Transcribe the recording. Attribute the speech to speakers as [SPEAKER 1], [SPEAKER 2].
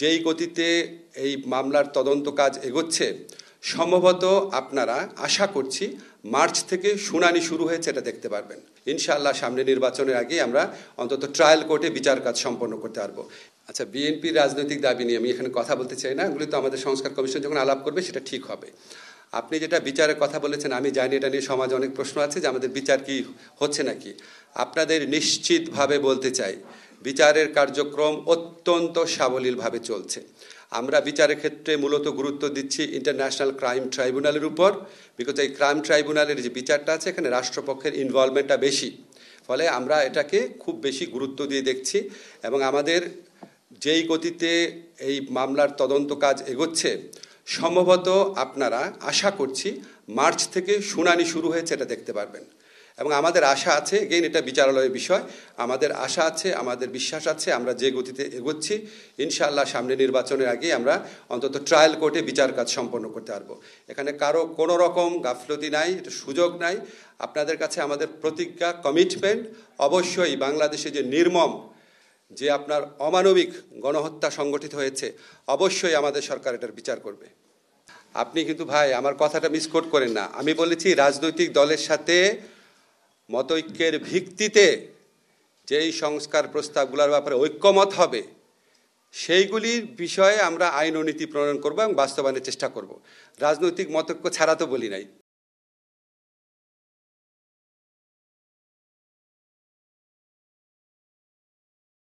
[SPEAKER 1] যেই গতিতে এই মামলার তদন্ত কাজ এগোচ্ছে, সম্ভবত আপনারা আশা করছি মার্চ থেকে শুনানি শুরু হয়েছে এটা দেখতে পারবেন। ইনশাআল্লাহ সামনে নির্বাচনের আগে আমরা অন্তত ট্রায়াল কোর্টে বিচার কাজ সম্পন্ন করতে পারবো। আচ্ছা, বিএনপির রাজনৈতিক দাবি নিয়ে আমি এখানে কথা বলতে চাই না, এগুলি তো আমাদের সংস্কার কমিশন যখন আলাপ করবে সেটা ঠিক হবে। আপনি যেটা বিচারের কথা বলেছেন আমি জানি, এটা নিয়ে সমাজে অনেক প্রশ্ন আছে যে আমাদের বিচার কি হচ্ছে নাকি। আপনাদের নিশ্চিতভাবে বলতে চাই বিচারের কার্যক্রম অত্যন্ত সাবলীলভাবে চলছে। আমরা বিচারের ক্ষেত্রে মূলত গুরুত্ব দিচ্ছি ইন্টারন্যাশনাল ক্রাইম ট্রাইব্যুনালের উপর, বিকজ এই ক্রাইম ট্রাইব্যুনালের যে বিচারটা আছে এখানে রাষ্ট্রপক্ষের ইনভলভমেন্টটা বেশি, ফলে আমরা এটাকে খুব বেশি গুরুত্ব দিয়ে দেখছি। এবং আমাদের যেই গতিতে এই মামলার তদন্ত কাজ এগোচ্ছে, সম্ভবত আপনারা আশা করছি মার্চ থেকে শুনানি শুরু হয়েছে এটা দেখতে পারবেন। এবং আমাদের আশা আছে, এগেইন এটা বিচারালয়ের বিষয়, আমাদের আশা আছে, আমাদের বিশ্বাস আছে, আমরা যে গতিতে এগোচ্ছি ইনশাআল্লাহ সামনে নির্বাচনের আগে আমরা অন্তত ট্রায়াল কোর্টে বিচার কাজ সম্পন্ন করতে পারবো। এখানে কারো কোনো রকম গাফলতি নাই, এটা সুযোগ নাই। আপনাদের কাছে আমাদের প্রতিজ্ঞা, কমিটমেন্ট, অবশ্যই বাংলাদেশে যে নির্মম, যে আপনার অমানবিক গণহত্যা সংগঠিত হয়েছে, অবশ্যই আমাদের সরকার এটার বিচার করবে। আপনি কিন্তু ভাই আমার কথাটা মিসকোট করেন না। আমি বলেছি রাজনৈতিক দলের সাথে মতৈক্যের ভিত্তিতে যেই সংস্কার প্রস্তাবগুলোর ব্যাপারে ঐক্যমত হবে সেইগুলির বিষয়ে আমরা আইন ও নীতি প্রণয়ন করব এবং বাস্তবায়নের চেষ্টা করব। রাজনৈতিক মতৈক্য ছাড়া তো বলি নাই।